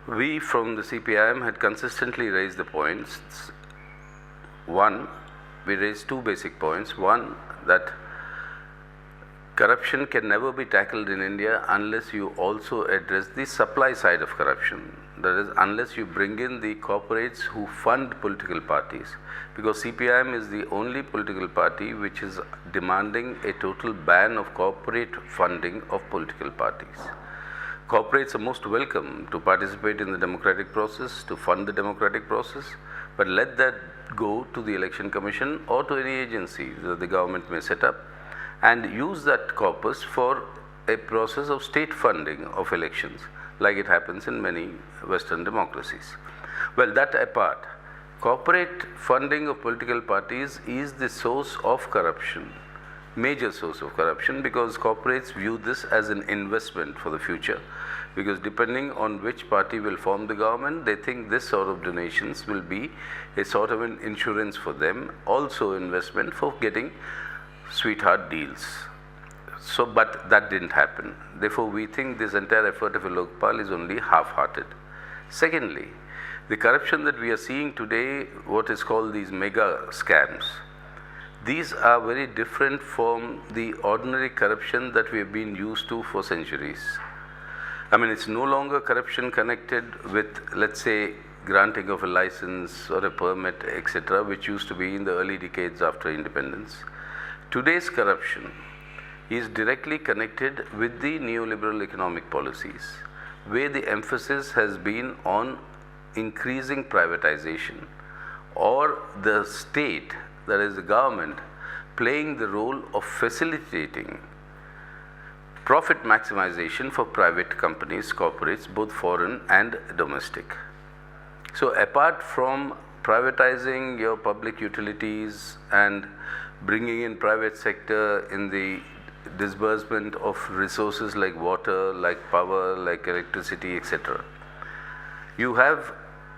We from the CPIM had consistently raised the points. One, we raised two basic points. One, that corruption can never be tackled in India unless you also address the supply side of corruption. That is, unless you bring in the corporates who fund political parties. Because CPIM is the only political party which is demanding a total ban of corporate funding of political parties. Corporates are most welcome to participate in the democratic process, to fund the democratic process, but let that go to the Election Commission or to any agency that the government may set up and use that corpus for a process of state funding of elections, like it happens in many Western democracies. Well, that apart, corporate funding of political parties is the source of corruption, major source of corruption, because corporates view this as an investment for the future, because depending on which party will form the government, they think this sort of donations will be a sort of an insurance for them, also investment for getting sweetheart deals. So, but that didn't happen. Therefore, we think this entire effort of Lokpal is only half-hearted. Secondly, the corruption that we are seeing today, what is called these mega scams, these are very different from the ordinary corruption that we have been used to for centuries. I mean, it's no longer corruption connected with, let's say, granting of a license or a permit, etc., which used to be in the early decades after independence. Today's corruption is directly connected with the neoliberal economic policies, where the emphasis has been on increasing privatization, or the state, that is the government, playing the role of facilitating profit maximization for private companies, corporates, both foreign and domestic. So apart from privatizing your public utilities and bringing in private sector in the disbursement of resources like water, like power, like electricity, etc., you have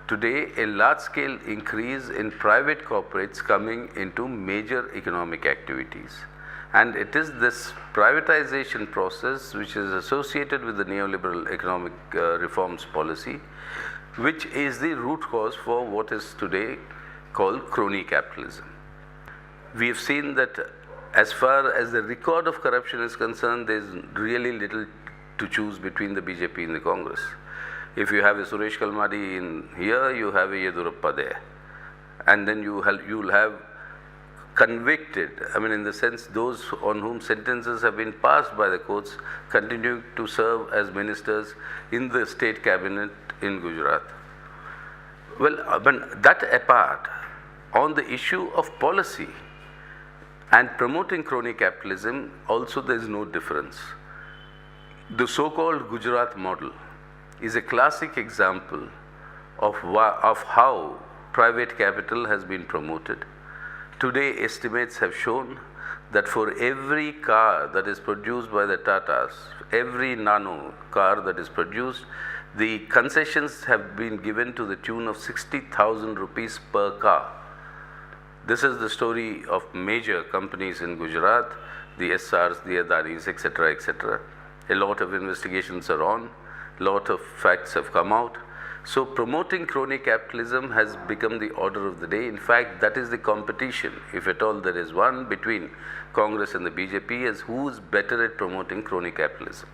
today a large-scale increase in private corporates coming into major economic activities. And it is this privatization process which is associated with the neoliberal economic reforms policy, which is the root cause for what is today called crony capitalism. We have seen that as far as the record of corruption is concerned, there is really little to choose between the BJP and the Congress. If you have a Suresh Kalmadi in here, you have a Yedurappa there. And then you will have convicted, I mean in the sense those on whom sentences have been passed by the courts continue to serve as ministers in the state cabinet in Gujarat. Well, but that apart, on the issue of policy and promoting crony capitalism, also there is no difference. The so-called Gujarat model is a classic example of how private capital has been promoted. Today, estimates have shown that for every car that is produced by the Tatas, every nano car that is produced, the concessions have been given to the tune of 60,000 rupees per car. This is the story of major companies in Gujarat, the SRs, the Adanis, etc., etc. A lot of investigations are on, a lot of facts have come out. So promoting crony capitalism has become the order of the day. In fact, that is the competition, if at all there is one, between Congress and the BJP, as who is better at promoting crony capitalism.